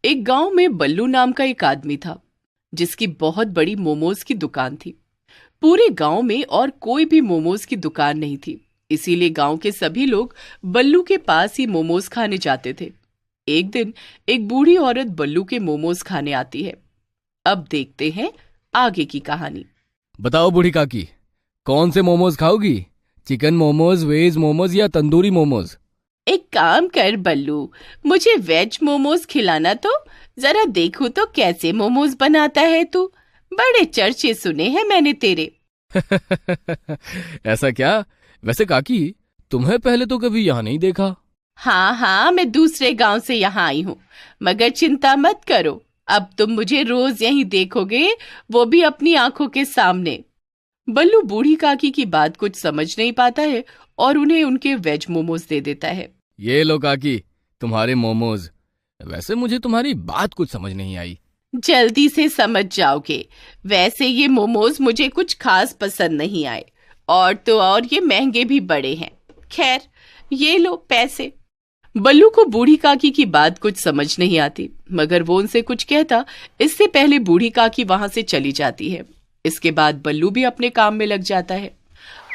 एक गांव में बल्लू नाम का एक आदमी था जिसकी बहुत बड़ी मोमोज की दुकान थी। पूरे गांव में और कोई भी मोमोज की दुकान नहीं थी, इसीलिए गांव के सभी लोग बल्लू के पास ही मोमोज खाने जाते थे। एक दिन एक बूढ़ी औरत बल्लू के मोमोज खाने आती है। अब देखते हैं आगे की कहानी। बताओ बूढ़ी काकी, कौन से मोमोज खाओगी? चिकन मोमोज, वेज मोमोज या तंदूरी मोमोज? एक काम कर बल्लू, मुझे वेज मोमोज खिलाना तो, जरा देखूं तो कैसे मोमोज बनाता है तू। बड़े चर्चे सुने हैं मैंने तेरे। ऐसा क्या? वैसे काकी, तुम्हें पहले तो कभी यहाँ नहीं देखा। हाँ, मैं दूसरे गांव से यहाँ आई हूँ, मगर चिंता मत करो, अब तुम मुझे रोज यहीं देखोगे, वो भी अपनी आंखों के सामने। बल्लू बूढ़ी काकी की बात कुछ समझ नहीं पाता है और उन्हें उनके वेज मोमोज दे देता है। ये लो काकी, तुम्हारे मोमोज। वैसे मुझे तुम्हारी बात कुछ समझ नहीं आई। जल्दी से समझ जाओगे। वैसे ये मोमोज मुझे कुछ खास पसंद नहीं आए, और तो और ये महंगे भी बड़े हैं। खैर, ये लो पैसे। बल्लू को बूढ़ी काकी की बात कुछ समझ नहीं आती, मगर वो उनसे कुछ कहता इससे पहले बूढ़ी काकी वहां से चली जाती है। इसके बाद बल्लू भी अपने काम में लग जाता है।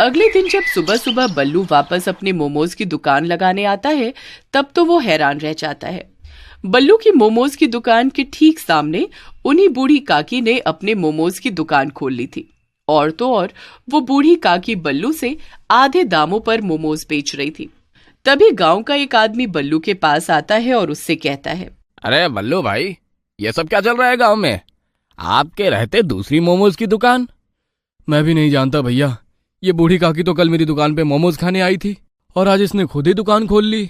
अगले दिन जब सुबह सुबह बल्लू वापस अपने मोमोज की दुकान लगाने आता है, तब तो वो हैरान रह जाता है। बल्लू की मोमोज की दुकान के ठीक सामने उन्हीं बूढ़ी काकी ने अपने मोमोज की दुकान खोल ली थी, और तो और वो बूढ़ी काकी बल्लू से आधे दामों पर मोमोज बेच रही थी। तभी गांव का एक आदमी बल्लू के पास आता है और उससे कहता है, अरे बल्लू भाई, ये सब क्या चल रहा है गांव में? आपके रहते दूसरी मोमोज की दुकान? मैं भी नहीं जानता भैया, ये बूढ़ी काकी तो कल मेरी दुकान पे मोमोज खाने आई थी और आज इसने खुद ही दुकान खोल ली।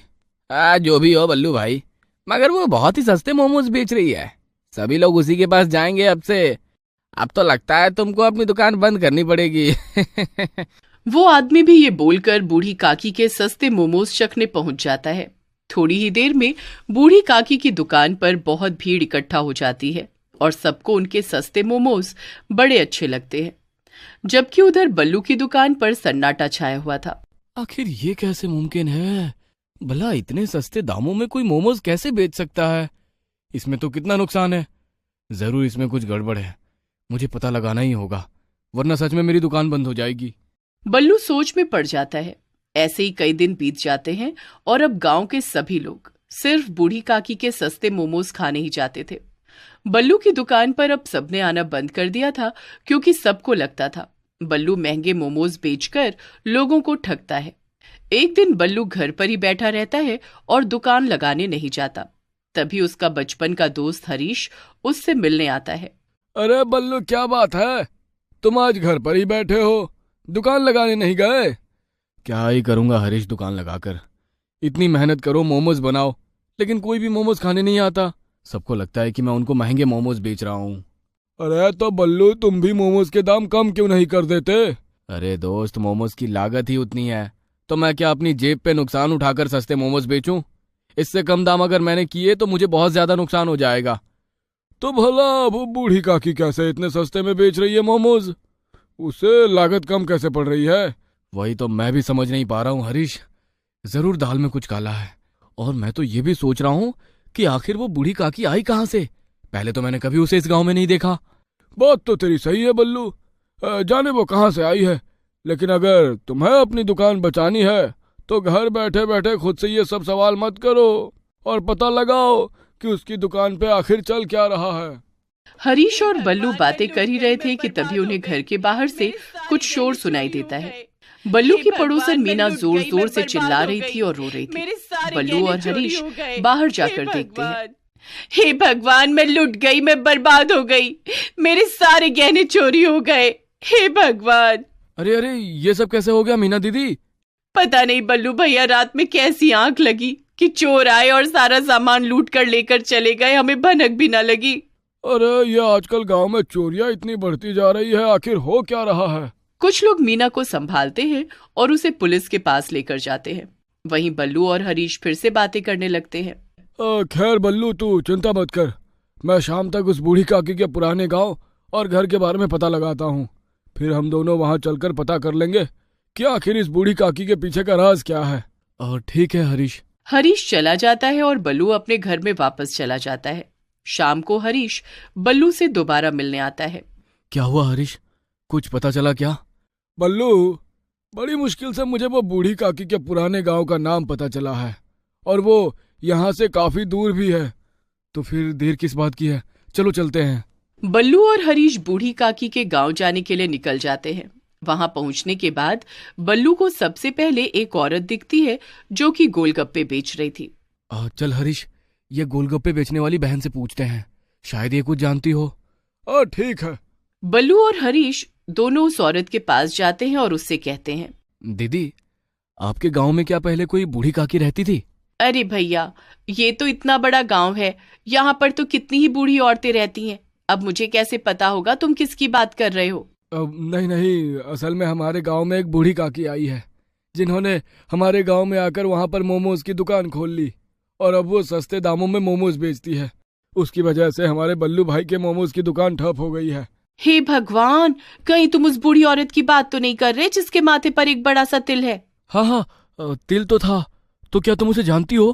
जो भी हो बल्लू भाई, मगर वो बहुत ही सस्ते मोमोज बेच रही है, सभी लोग उसी के पास जाएंगे अब से। अब तो लगता है तुमको अपनी दुकान बंद करनी पड़ेगी। वो आदमी भी ये बोलकर बूढ़ी काकी के सस्ते मोमोज चखने पहुंच जाता है। थोड़ी ही देर में बूढ़ी काकी की दुकान पर बहुत भीड़ इकट्ठा हो जाती है और सबको उनके सस्ते मोमोज बड़े अच्छे लगते हैं, जबकि उधर बल्लू की दुकान पर सन्नाटा छाया हुआ था। आखिर ये कैसे मुमकिन है? भला इतने सस्ते दामों में कोई मोमोज कैसे बेच सकता है? इसमें तो कितना नुकसान है। जरूर इसमें कुछ गड़बड़ है, मुझे पता लगाना ही होगा, वरना सच में मेरी दुकान बंद हो जाएगी। बल्लू सोच में पड़ जाता है। ऐसे ही कई दिन बीत जाते हैं और अब गांव के सभी लोग सिर्फ बूढ़ी काकी के सस्ते मोमोज खाने ही जाते थे। बल्लू की दुकान पर अब सबने आना बंद कर दिया था, क्योंकि सबको लगता था बल्लू महंगे मोमोज बेचकर लोगों को ठगता है। एक दिन बल्लू घर पर ही बैठा रहता है और दुकान लगाने नहीं जाता। तभी उसका बचपन का दोस्त हरीश उससे मिलने आता है। अरे बल्लू, क्या बात है, तुम आज घर पर ही बैठे हो, दुकान लगाने नहीं गए? क्या ही करूंगा हरीश दुकान लगाकर, इतनी मेहनत करो, मोमोज बनाओ, लेकिन कोई भी मोमोज खाने नहीं आता। सबको लगता है कि मैं उनको महंगे मोमोज बेच रहा हूँ। अरे तो बल्लू, तुम भी मोमोज के दाम कम क्यों नहीं कर देते? अरे दोस्त, मोमोज की लागत ही उतनी है, तो मैं क्या अपनी जेब पे नुकसान उठाकर सस्ते मोमोज बेचूं? इससे कम दाम अगर मैंने किए तो मुझे बहुत ज्यादा नुकसान हो जाएगा। तो भला वो बूढ़ी काकी कैसे इतने सस्ते में बेच रही है मोमोज? उसे लागत कम कैसे पड़ रही है? वही तो मैं भी समझ नहीं पा रहा हूँ हरीश। जरूर दाल में कुछ काला है, और मैं तो ये भी सोच रहा हूँ कि आखिर वो बूढ़ी काकी आई कहाँ से? पहले तो मैंने कभी उसे इस गांव में नहीं देखा। बात तो तेरी सही है बल्लू, जाने वो कहाँ से आई है, लेकिन अगर तुम्हें अपनी दुकान बचानी है तो घर बैठे बैठे खुद से ये सब सवाल मत करो और पता लगाओ कि उसकी दुकान पे आखिर चल क्या रहा है। हरीश और बल्लू बातें कर ही रहे थे कि तभी उन्हें घर के बाहर से कुछ शोर सुनाई देता है। बल्लू की पड़ोसन मीना जोर जोर से चिल्ला रही थी और रो रही थी। बल्लू और हरीश बाहर जाकर देखते हैं। हे भगवान, मैं लुट गई, मैं बर्बाद हो गई, मेरे सारे गहने चोरी हो गए, हे भगवान। अरे ये सब कैसे हो गया मीना दीदी? पता नहीं बल्लू भैया, रात में कैसी आंख लगी कि चोर आए और सारा सामान लूट कर लेकर चले गए, हमें भनक भी न लगी। अरे ये आजकल गांव में चोरियां इतनी बढ़ती जा रही है, आखिर हो क्या रहा है? कुछ लोग मीना को संभालते हैं और उसे पुलिस के पास लेकर जाते हैं। वहीं बल्लू और हरीश फिर से बातें करने लगते हैं। खैर बल्लू, तू चिंता मत कर, मैं शाम तक उस बूढ़ी काकी के पुराने गांव और घर के बारे में पता लगाता हूँ। फिर हम दोनों वहां चलकर पता कर लेंगे कि आखिर इस बूढ़ी काकी के पीछे का राज क्या है। और ठीक है हरीश। हरीश चला जाता है और बल्लू अपने घर में वापस चला जाता है। शाम को हरीश बल्लू से दोबारा मिलने आता है। क्या हुआ हरीश, कुछ पता चला क्या? बल्लू, बड़ी मुश्किल से मुझे वो बूढ़ी काकी के पुराने गांव का नाम पता चला है, और वो यहाँ से काफी दूर भी है। तो फिर देर किस बात की है, चलो चलते हैं। बल्लू और हरीश बूढ़ी काकी के गांव जाने के लिए निकल जाते हैं। वहां पहुंचने के बाद बल्लू को सबसे पहले एक औरत दिखती है जो कि गोलगप्पे बेच रही थी। चल हरीश, ये गोलगप्पे बेचने वाली बहन से पूछते हैं, शायद ये कुछ जानती हो। ठीक है। बल्लू और हरीश दोनों उस औरत के पास जाते हैं और उससे कहते हैं, दीदी, आपके गांव में क्या पहले कोई बूढ़ी काकी रहती थी? अरे भैया, ये तो इतना बड़ा गांव है, यहाँ पर तो कितनी ही बूढ़ी औरतें रहती हैं। अब मुझे कैसे पता होगा तुम किसकी बात कर रहे हो? नहीं नहीं, असल में हमारे गांव में एक बूढ़ी काकी आई है, जिन्होंने हमारे गांव में आकर वहां पर मोमोज की दुकान खोल ली, और अब वो सस्ते दामों में मोमोज बेचती है। उसकी वजह से हमारे बल्लू भाई के मोमोज की दुकान ठप हो गई है। हे भगवान, कहीं तुम उस बूढ़ी औरत की बात तो नहीं कर रहे जिसके माथे पर एक बड़ा सा तिल है? हाँ हाँ, तिल तो था। तो क्या तुम उसे जानती हो?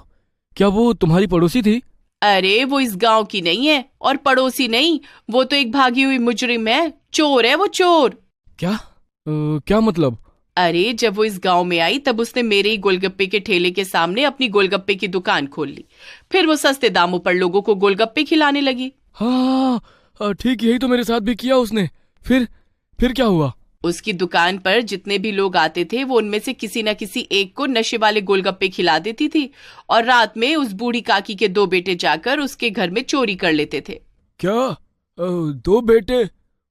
क्या वो तुम्हारी पड़ोसी थी? अरे वो इस गांव की नहीं है और पड़ोसी नहीं, वो तो एक भागी हुई मुजरिम है, चोर है वो, चोर। क्या मतलब? अरे जब वो इस गांव में आई तब उसने मेरे ही गोलगप्पे के ठेले के सामने अपनी गोलगप्पे की दुकान खोल ली। फिर वो सस्ते दामों पर लोगों को गोलगप्पे खिलाने लगी। हाँ, ठीक, यही तो मेरे साथ भी किया उसने। फिर क्या हुआ? उसकी दुकान पर जितने भी लोग आते थे वो उनमें से किसी न किसी एक को नशे वाले गोलगप्पे खिला देती थी, और रात में उस बूढ़ी काकी के 2 बेटे जाकर उसके घर में चोरी कर लेते थे। क्या? 2 बेटे?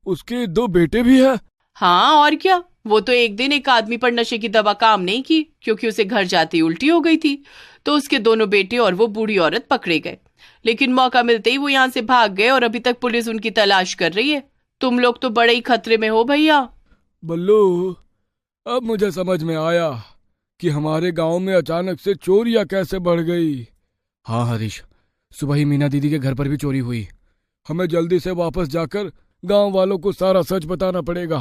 उसके 2 बेटे भी है? हाँ और क्या, वो तो एक दिन एक आदमी पर नशे की दवा काम नहीं की, क्योंकि उसे घर जाते ही उल्टी हो गई थी, तो उसके दोनों बेटे और वो बूढ़ी औरत पकड़े गए। लेकिन मौका मिलते ही वो यहाँ से भाग गए और अभी तक पुलिस उनकी तलाश कर रही है। तुम लोग तो बड़े ही खतरे में हो भैया। बल्लू, अब मुझे समझ में आया कि हमारे गांव में अचानक से चोरियां कैसे बढ़ गई। हाँ हरीश, सुबह ही मीना दीदी के घर पर भी चोरी हुई। हमें जल्दी से वापस जाकर गांव वालों को सारा सच बताना पड़ेगा,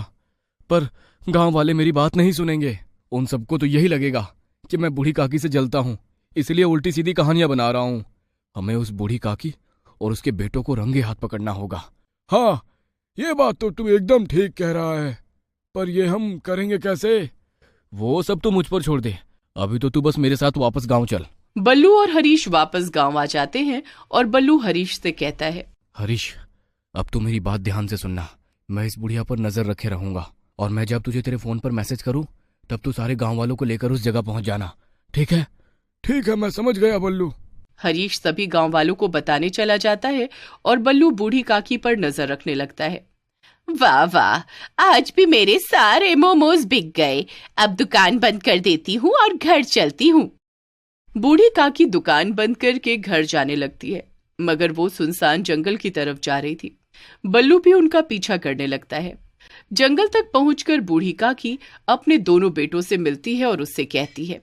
पर गांव वाले मेरी बात नहीं सुनेंगे। उन सबको तो यही लगेगा कि मैं बूढ़ी काकी से जलता हूँ, इसलिए उल्टी सीधी कहानियां बना रहा हूँ। हमें उस बूढ़ी काकी और उसके बेटों को रंगे हाथ पकड़ना होगा। हाँ, ये बात तो तू एकदम ठीक कह रहा है, पर ये हम करेंगे कैसे? वो सब तो मुझ पर छोड़ दे, अभी तो तू बस मेरे साथ वापस गांव चल। बल्लू और हरीश वापस गांव आ जाते हैं और बल्लू हरीश से कहता है, हरीश, अब तू मेरी बात ध्यान से सुनना। मैं इस बुढ़िया पर नजर रखे रहूंगा, और मैं जब तुझे तेरे फोन पर मैसेज करूं तब तू सारे गांव वालों को लेकर उस जगह पहुंच जाना, ठीक है? ठीक है, मैं समझ गया बल्लू। हरीश सभी गांव वालों को बताने चला जाता है और बल्लू बूढ़ी काकी पर नजर रखने लगता है। वाह वाह, आज भी मेरे सारे मोमोज बिक गए। अब दुकान बंद कर देती हूँ और घर चलती हूँ। बूढ़ी काकी दुकान बंद करके घर जाने लगती है, मगर वो सुनसान जंगल की तरफ जा रही थी। बल्लू भी उनका पीछा करने लगता है। जंगल तक पहुंचकर बूढ़ी काकी अपने दोनों बेटों से मिलती है और उससे कहती है,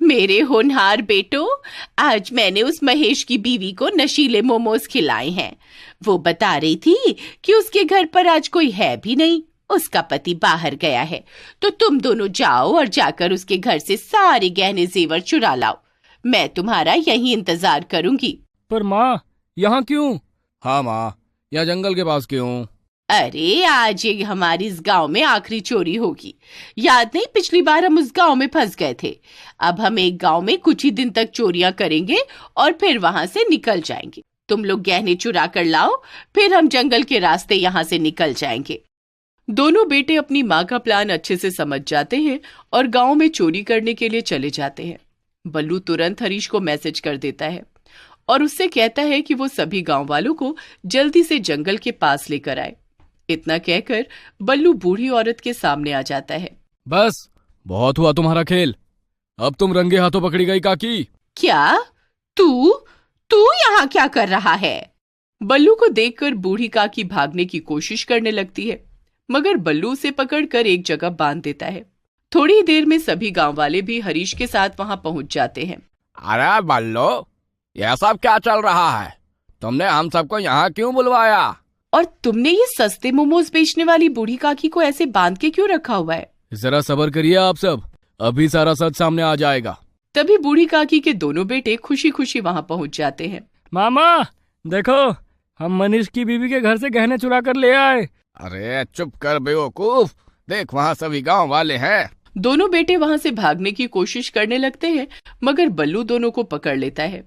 मेरे होनहार बेटो, आज मैंने उस महेश की बीवी को नशीले मोमोज खिलाए हैं। वो बता रही थी कि उसके घर पर आज कोई है भी नहीं, उसका पति बाहर गया है, तो तुम दोनों जाओ और जाकर उसके घर से सारे गहने जेवर चुरा लाओ। मैं तुम्हारा यहीं इंतजार करूंगी। पर माँ, यहाँ क्यों? हाँ माँ, यहाँ जंगल के पास क्यों? अरे आज ये हमारी इस गांव में आखिरी चोरी होगी। याद नहीं, पिछली बार हम उस गांव में फंस गए थे। अब हम एक गांव में कुछ ही दिन तक चोरियां करेंगे और फिर वहां से निकल जाएंगे। तुम लोग गहने चुरा कर लाओ, फिर हम जंगल के रास्ते यहाँ से निकल जाएंगे। दोनों बेटे अपनी माँ का प्लान अच्छे से समझ जाते हैं और गांव में चोरी करने के लिए चले जाते हैं। बल्लू तुरंत हरीश को मैसेज कर देता है और उससे कहता है कि वो सभी गांव वालों को जल्दी से जंगल के पास लेकर आए। इतना कहकर बल्लू बूढ़ी औरत के सामने आ जाता है। बस, बहुत हुआ तुम्हारा खेल, अब तुम रंगे हाथों पकड़ी गई काकी। क्या? तू यहाँ क्या कर रहा है? बल्लू को देखकर बूढ़ी काकी भागने की कोशिश करने लगती है, मगर बल्लू उसे पकड़कर एक जगह बांध देता है। थोड़ी देर में सभी गांव वाले भी हरीश के साथ वहां पहुंच जाते हैं। अरे बल्लू, यह सब क्या चल रहा है? तुमने हम सबको यहाँ क्यों बुलवाया? और तुमने ये सस्ते मोमोज बेचने वाली बूढ़ी काकी को ऐसे बांध के क्यों रखा हुआ है? जरा सब्र करिए आप सब, अभी सारा सच सामने आ जाएगा। तभी बूढ़ी काकी के दोनों बेटे खुशी खुशी वहां पहुंच जाते हैं। मामा, देखो, हम मनीष की बीवी के घर से गहने चुरा कर ले आए। अरे चुप कर बेवकूफ, देख वहाँ सभी गांव वाले हैं। दोनों बेटे वहां से भागने की कोशिश करने लगते हैं, मगर बल्लू दोनों को पकड़ लेता है।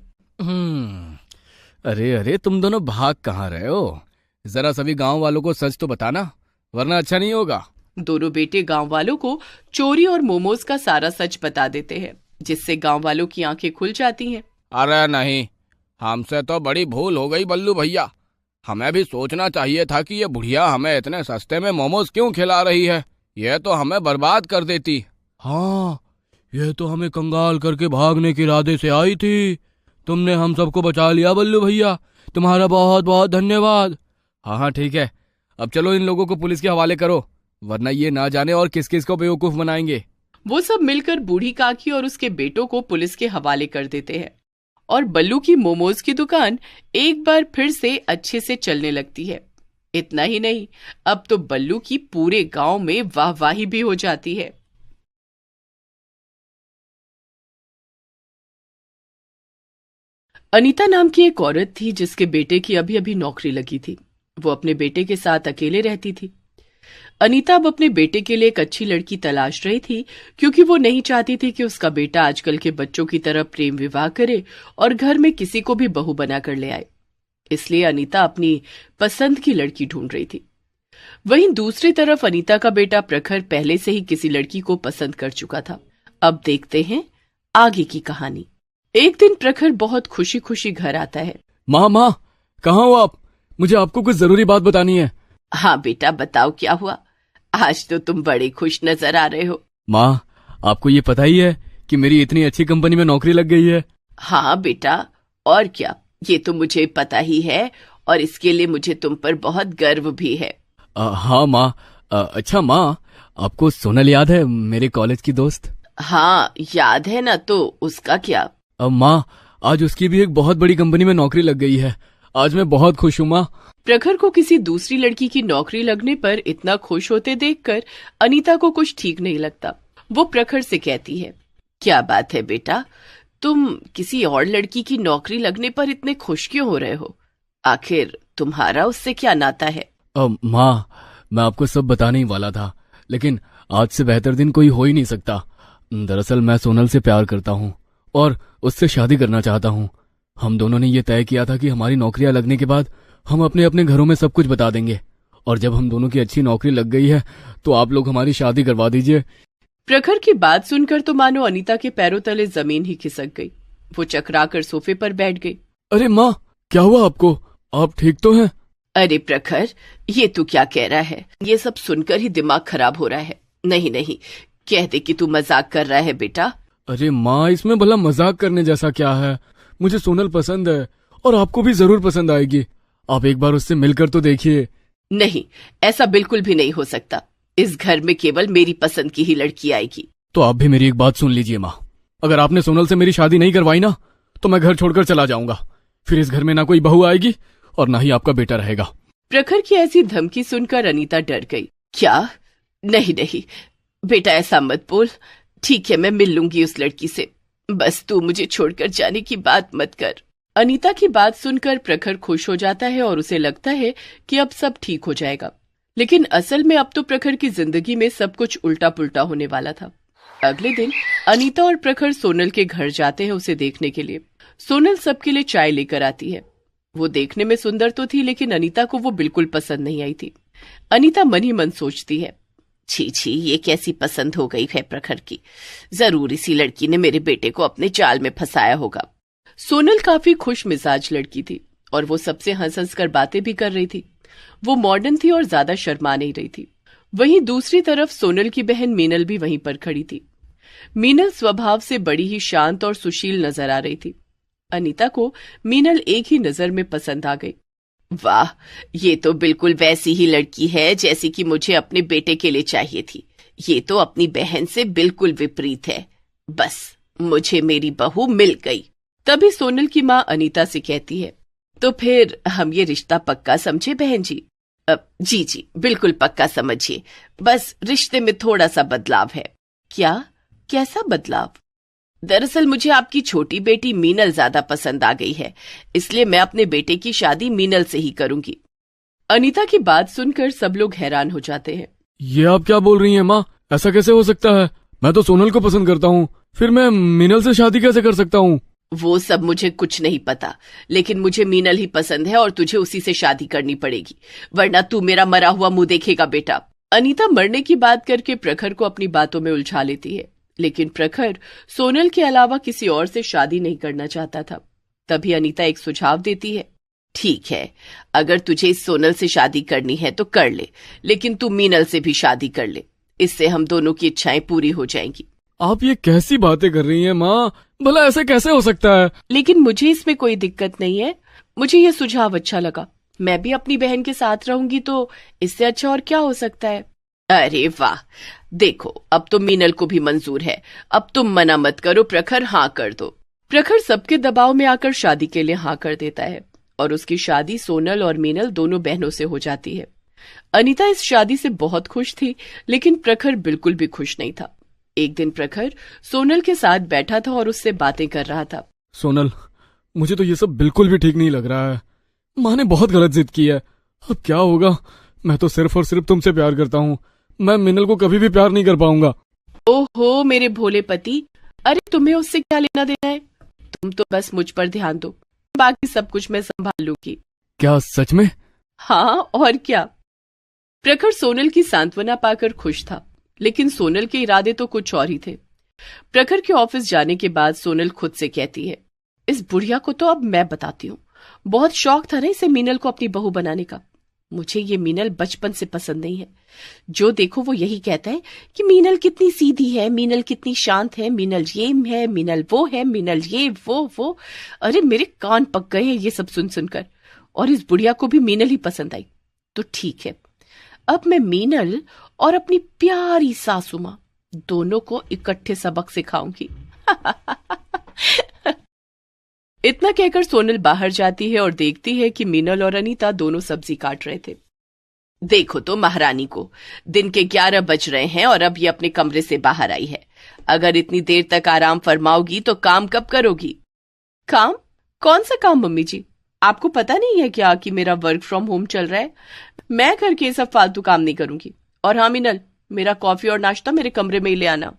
अरे अरे, तुम दोनों भाग कहाँ रहे हो? जरा सभी गांव वालों को सच तो बताना, वरना अच्छा नहीं होगा। दोनों बेटे गांव वालों को चोरी और मोमोज का सारा सच बता देते हैं, जिससे गांव वालों की आंखें खुल जाती हैं। अरे नहीं, हमसे तो बड़ी भूल हो गई बल्लू भैया। हमें भी सोचना चाहिए था कि ये बुढ़िया हमें इतने सस्ते में मोमोज क्यों खिला रही है। यह तो हमें बर्बाद कर देती। हाँ, यह तो हमें कंगाल करके भागने के इरादे से आई थी। तुमने हम सबको बचा लिया बल्लू भैया, तुम्हारा बहुत बहुत धन्यवाद। हाँ हाँ ठीक है, अब चलो इन लोगों को पुलिस के हवाले करो, वरना ये ना जाने और किस किस को बेवकूफ बनाएंगे। वो सब मिलकर बूढ़ी काकी और उसके बेटों को पुलिस के हवाले कर देते हैं और बल्लू की मोमोज की दुकान एक बार फिर से अच्छे से चलने लगती है। इतना ही नहीं, अब तो बल्लू की पूरे गांव में वाहवाही भी हो जाती है। अनीता नाम की एक औरत थी जिसके बेटे की अभी अभी नौकरी लगी थी। वो अपने बेटे के साथ अकेले रहती थी। अनीता अब अपने बेटे के लिए एक अच्छी लड़की तलाश रही थी, क्योंकि वो नहीं चाहती थी कि उसका बेटा आजकल के बच्चों की तरह प्रेम विवाह करे और घर में किसी को भी बहू बनाकर ले आए। इसलिए अनीता अपनी पसंद की लड़की ढूंढ रही थी। वहीं दूसरी तरफ अनीता का बेटा प्रखर पहले से ही किसी लड़की को पसंद कर चुका था। अब देखते हैं आगे की कहानी। एक दिन प्रखर बहुत खुशी खुशी घर आता है। माँ, कहाँ हो आप? मुझे आपको कुछ जरूरी बात बतानी है। हाँ बेटा, बताओ क्या हुआ? आज तो तुम बड़े खुश नजर आ रहे हो। माँ, आपको ये पता ही है कि मेरी इतनी अच्छी कंपनी में नौकरी लग गई है। हाँ बेटा, और क्या, ये तो मुझे पता ही है और इसके लिए मुझे तुम पर बहुत गर्व भी है। हाँ माँ। अच्छा माँ, आपको सोनल याद है, मेरे कॉलेज की दोस्त? हाँ याद है ना, तो उसका क्या? माँ, आज उसकी भी एक बहुत बड़ी कंपनी में नौकरी लग गई है। आज मैं बहुत खुश हूँ माँ। प्रखर को किसी दूसरी लड़की की नौकरी लगने पर इतना खुश होते देखकर अनीता को कुछ ठीक नहीं लगता। वो प्रखर से कहती है, क्या बात है बेटा, तुम किसी और लड़की की नौकरी लगने पर इतने खुश क्यों हो रहे हो? आखिर तुम्हारा उससे क्या नाता है? माँ, मैं आपको सब बताने ही वाला था, लेकिन आज से बेहतर दिन कोई हो ही नहीं सकता। दरअसल मैं सोनल से प्यार करता हूँ और उससे शादी करना चाहता हूँ। हम दोनों ने ये तय किया था कि हमारी नौकरियां लगने के बाद हम अपने अपने घरों में सब कुछ बता देंगे, और जब हम दोनों की अच्छी नौकरी लग गई है तो आप लोग हमारी शादी करवा दीजिए। प्रखर की बात सुनकर तो मानो अनीता के पैरों तले जमीन ही खिसक गई। वो चकराकर सोफे पर बैठ गई। अरे माँ, क्या हुआ आपको? आप ठीक तो हैं? अरे प्रखर, ये तू क्या कह रहा है? ये सब सुनकर ही दिमाग खराब हो रहा है। नहीं नहीं, कह दे कि तू मजाक कर रहा है बेटा। अरे माँ, इसमें भला मजाक करने जैसा क्या है? मुझे सोनल पसंद है और आपको भी जरूर पसंद आएगी। आप एक बार उससे मिलकर तो देखिए। नहीं, ऐसा बिल्कुल भी नहीं हो सकता। इस घर में केवल मेरी पसंद की ही लड़की आएगी। तो आप भी मेरी एक बात सुन लीजिए माँ, अगर आपने सोनल से मेरी शादी नहीं करवाई ना, तो मैं घर छोड़कर चला जाऊंगा। फिर इस घर में ना कोई बहू आएगी और ना ही आपका बेटा रहेगा। प्रखर की ऐसी धमकी सुनकर अनीता डर गई। क्या? नहीं नहीं बेटा, ऐसा मत बोल। ठीक है, मैं मिल लूंगी उस लड़की से, बस तू मुझे छोड़कर जाने की बात मत कर। अनीता की बात सुनकर प्रखर खुश हो जाता है और उसे लगता है कि अब सब ठीक हो जाएगा। लेकिन असल में अब तो प्रखर की जिंदगी में सब कुछ उल्टा पुल्टा होने वाला था। अगले दिन अनीता और प्रखर सोनल के घर जाते हैं उसे देखने के लिए। सोनल सबके लिए चाय लेकर आती है। वो देखने में सुंदर तो थी, लेकिन अनीता को वो बिल्कुल पसंद नहीं आई थी। अनीता मन ही मन सोचती है, छी छी, ये कैसी पसंद हो गई है प्रखर की। जरूर इसी लड़की ने मेरे बेटे को अपने जाल में फंसाया होगा। सोनल काफी खुश मिजाज लड़की थी और वो सबसे हंस हंस कर बातें भी कर रही थी। वो मॉडर्न थी और ज्यादा शर्मा नहीं रही थी। वहीं दूसरी तरफ सोनल की बहन मीनल भी वहीं पर खड़ी थी। मीनल स्वभाव से बड़ी ही शांत और सुशील नजर आ रही थी। अनीता को मीनल एक ही नजर में पसंद आ गई। वाह, ये तो बिल्कुल वैसी ही लड़की है जैसी कि मुझे अपने बेटे के लिए चाहिए थी। ये तो अपनी बहन से बिल्कुल विपरीत है। बस मुझे मेरी बहू मिल गई। तभी सोनल की माँ अनीता से कहती है, तो फिर हम ये रिश्ता पक्का समझे बहन जी? जी जी, बिल्कुल पक्का समझिए। बस रिश्ते में थोड़ा सा बदलाव है। क्या? कैसा बदलाव? दरअसल मुझे आपकी छोटी बेटी मीनल ज्यादा पसंद आ गई है, इसलिए मैं अपने बेटे की शादी मीनल से ही करूंगी। अनीता की बात सुनकर सब लोग हैरान हो जाते हैं। ये आप क्या बोल रही हैं माँ? ऐसा कैसे हो सकता है? मैं तो सोनल को पसंद करता हूँ, फिर मैं मीनल से शादी कैसे कर सकता हूँ? वो सब मुझे कुछ नहीं पता, लेकिन मुझे मीनल ही पसंद है और तुझे उसी से शादी करनी पड़ेगी, वरना तू मेरा मरा हुआ मुंह देखेगा बेटा। अनीता मरने की बात करके प्रखर को अपनी बातों में उलझा लेती है, लेकिन प्रखर सोनल के अलावा किसी और से शादी नहीं करना चाहता था। तभी अनीता एक सुझाव देती है। ठीक है, अगर तुझे इस सोनल से शादी करनी है तो कर ले, लेकिन तू मीनल से भी शादी कर ले, इससे हम दोनों की इच्छाएं पूरी हो जाएंगी। आप ये कैसी बातें कर रही हैं माँ? भला ऐसे कैसे हो सकता है? लेकिन मुझे इसमें कोई दिक्कत नहीं है, मुझे ये सुझाव अच्छा लगा। मैं भी अपनी बहन के साथ रहूंगी तो इससे अच्छा और क्या हो सकता है। अरे वाह, देखो अब तो मीनल को भी मंजूर है, अब तुम मना मत करो प्रखर, हाँ कर दो। प्रखर सबके दबाव में आकर शादी के लिए हाँ कर देता है और उसकी शादी सोनल और मीनल दोनों बहनों से हो जाती है। अनीता इस शादी से बहुत खुश थी, लेकिन प्रखर बिल्कुल भी खुश नहीं था। एक दिन प्रखर सोनल के साथ बैठा था और उससे बातें कर रहा था। सोनल, मुझे तो ये सब बिल्कुल भी ठीक नहीं लग रहा है। माँ ने बहुत गलत जिद की है, अब क्या होगा? मैं तो सिर्फ और सिर्फ तुमसे प्यार करता हूँ, मैं मिनल को कभी भी प्यार नहीं कर पाऊंगा। ओहो मेरे भोले पति, अरे तुम्हें उससे क्या लेना देना है? तुम तो बस मुझ पर ध्यान दो, बाकी सब कुछ मैं संभाल लूंगी। क्या सच में? हाँ और क्या। प्रखर सोनल की सांत्वना पाकर खुश था, लेकिन सोनल के इरादे तो कुछ और ही थे। प्रखर के ऑफिस जाने के बाद सोनल खुद से कहती है, इस बुढ़िया को तो अब मैं बताती हूँ, बहुत शौक था ना इसे मीनल को अपनी बहू बनाने का। मुझे ये मीनल बचपन से पसंद नहीं है। जो देखो वो यही कहता है कि मीनल कितनी सीधी है, मीनल कितनी शांत है, मीनल ये है, मीनल वो है, मीनल ये वो। अरे मेरे कान पक गए हैं ये सब सुन सुनकर, और इस बुढ़िया को भी मीनल ही पसंद आई। तो ठीक है, अब मैं मीनल और अपनी प्यारी सासू माँ दोनों को इकट्ठे सबक सिखाऊंगी। इतना कहकर सोनल बाहर जाती है और देखती है कि मीनल और अनीता दोनों सब्जी काट रहे थे। देखो तो महारानी को, दिन के 11 बज रहे हैं और अब ये अपने कमरे से बाहर आई है। अगर इतनी देर तक आराम फरमाओगी तो काम कब करोगी? काम? कौन सा काम मम्मी जी? आपको पता नहीं है क्या कि मेरा वर्क फ्रॉम होम चल रहा है? मैं करके ये सब फालतू काम नहीं करूंगी। और हाँ मीनल, मेरा कॉफी और नाश्ता मेरे कमरे में ही ले आना।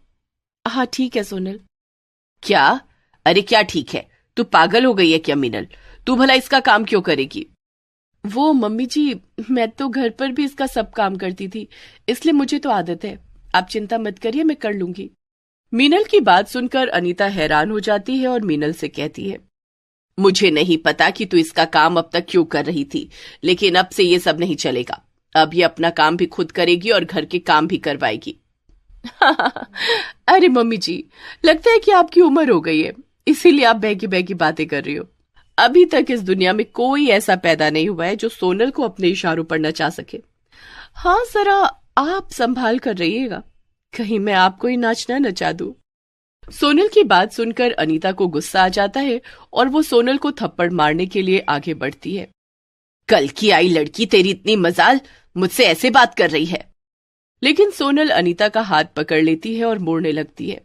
हाँ ठीक है सोनल। क्या? अरे क्या ठीक है? तू पागल हो गई है क्या मीनल? तू भला इसका काम क्यों करेगी? वो मम्मी जी, मैं तो घर पर भी इसका सब काम करती थी, इसलिए मुझे तो आदत है। आप चिंता मत करिए, मैं कर लूंगी। मीनल की बात सुनकर अनीता हैरान हो जाती है और मीनल से कहती है, मुझे नहीं पता कि तू इसका काम अब तक क्यों कर रही थी, लेकिन अब से ये सब नहीं चलेगा। अब ये अपना काम भी खुद करेगी और घर के काम भी करवाएगी। अरे मम्मी जी, लगता है कि आपकी उम्र हो गई है, इसीलिए आप बहकी बहकी बातें कर रही हो। अभी तक इस दुनिया में कोई ऐसा पैदा नहीं हुआ है जो सोनल को अपने इशारों पर नचा सके। हाँ जरा आप संभाल कर रहिएगा, कहीं मैं आपको ही नाचना नचा दूं। सोनल की बात सुनकर अनीता को गुस्सा आ जाता है और वो सोनल को थप्पड़ मारने के लिए आगे बढ़ती है। कल की आई लड़की, तेरी इतनी मजाल, मुझसे ऐसे बात कर रही है। लेकिन सोनल अनीता का हाथ पकड़ लेती है और मोड़ने लगती है।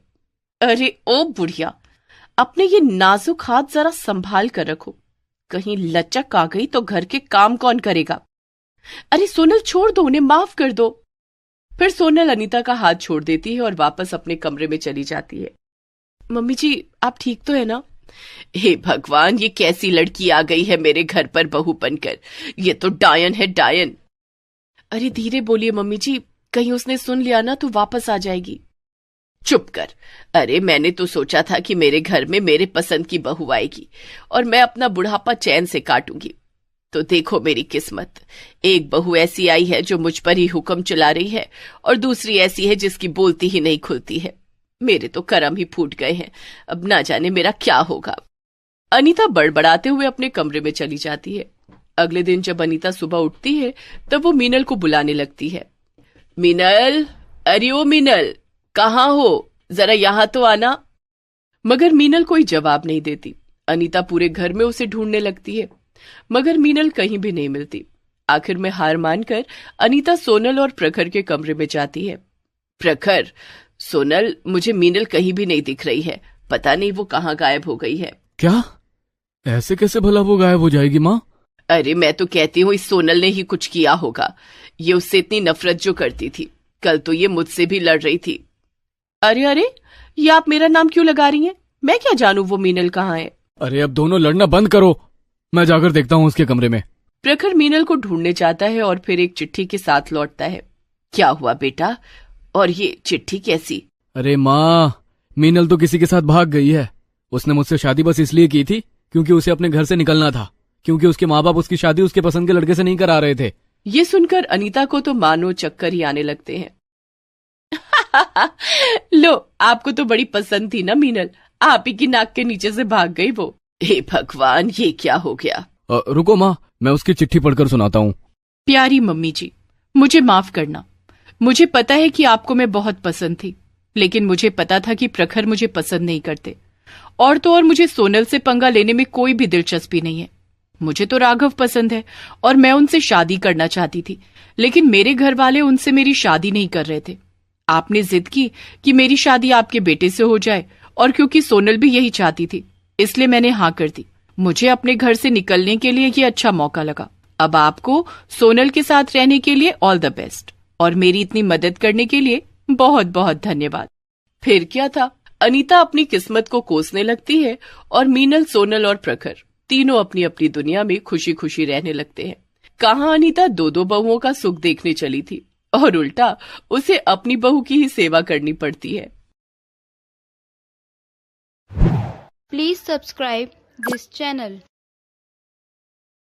अरे ओ बुढ़िया, अपने ये नाजुक हाथ जरा संभाल कर रखो, कहीं लचक आ गई तो घर के काम कौन करेगा? अरे सोनल छोड़ दो, उन्हें माफ कर दो। फिर सोनल अनीता का हाथ छोड़ देती है और वापस अपने कमरे में चली जाती है। मम्मी जी, आप ठीक तो है ना? हे भगवान, ये कैसी लड़की आ गई है मेरे घर पर बहू बनकर, ये तो डायन है, डायन। अरे धीरे बोलिए मम्मी जी, कहीं उसने सुन लिया ना तो वापस आ जाएगी। चुप कर। अरे मैंने तो सोचा था कि मेरे घर में मेरे पसंद की बहू आएगी और मैं अपना बुढ़ापा चैन से काटूंगी। तो देखो मेरी किस्मत, एक बहू ऐसी आई है जो मुझ पर ही हुक्म चला रही है और दूसरी ऐसी है जिसकी बोलती ही नहीं खुलती है। मेरे तो करम ही फूट गए हैं, अब ना जाने मेरा क्या होगा। अनीता बड़बड़ाते हुए अपने कमरे में चली जाती है। अगले दिन जब अनीता सुबह उठती है तब वो मीनल को बुलाने लगती है। मीनल, अरे ओ मीनल, कहाँ हो? जरा यहां तो आना। मगर मीनल कोई जवाब नहीं देती। अनीता पूरे घर में उसे ढूंढने लगती है, मगर मीनल कहीं भी नहीं मिलती। आखिर में हार मानकर अनीता सोनल और प्रखर के कमरे में जाती है। प्रखर, सोनल, मुझे मीनल कहीं भी नहीं दिख रही है, पता नहीं वो कहाँ गायब हो गई है। क्या? ऐसे कैसे भला वो गायब हो जाएगी माँ? अरे मैं तो कहती हूँ इस सोनल ने ही कुछ किया होगा। ये उससे इतनी नफरत जो करती थी, कल तो ये मुझसे भी लड़ रही थी। अरे अरे, ये आप मेरा नाम क्यों लगा रही हैं? मैं क्या जानूं वो मीनल कहाँ है। अरे अब दोनों लड़ना बंद करो, मैं जाकर देखता हूँ उसके कमरे में। प्रखर मीनल को ढूंढने जाता है और फिर एक चिट्ठी के साथ लौटता है। क्या हुआ बेटा, और ये चिट्ठी कैसी? अरे माँ, मीनल तो किसी के साथ भाग गई है। उसने मुझसे शादी बस इसलिए की थी क्योंकि उसे अपने घर से निकलना था, क्योंकि उसके माँ बाप उसकी शादी उसके पसंद के लड़के से नहीं करा रहे थे। ये सुनकर अनीता को तो मानो चक्कर ही आने लगते हैं। लो, आपको तो बड़ी पसंद थी ना मीनल, आप ही की नाक के नीचे से भाग गई वो। हे भगवान, ये क्या हो गया। रुको माँ, मैं उसकी चिट्ठी पढ़कर सुनाता हूँ। प्यारी मम्मी जी, मुझे माफ करना। मुझे पता है कि आपको मैं बहुत पसंद थी, लेकिन मुझे पता था कि प्रखर मुझे पसंद नहीं करते। और तो और मुझे सोनल से पंगा लेने में कोई भी दिलचस्पी नहीं है। मुझे तो राघव पसंद है और मैं उनसे शादी करना चाहती थी, लेकिन मेरे घर वाले उनसे मेरी शादी नहीं कर रहे थे। आपने जिद की कि मेरी शादी आपके बेटे से हो जाए, और क्योंकि सोनल भी यही चाहती थी, इसलिए मैंने हाँ कर दी। मुझे अपने घर से निकलने के लिए ये अच्छा मौका लगा। अब आपको सोनल के साथ रहने के लिए ऑल द बेस्ट, और मेरी इतनी मदद करने के लिए बहुत बहुत धन्यवाद। फिर क्या था, अनीता अपनी किस्मत को कोसने लगती है और मीनल, सोनल और प्रखर तीनों अपनी अपनी दुनिया में खुशी खुशी रहने लगते हैं। कहाँ अनीता दो दो बहुओं का सुख देखने चली थी, और उल्टा उसे अपनी बहू की ही सेवा करनी पड़ती है। Please subscribe this channel.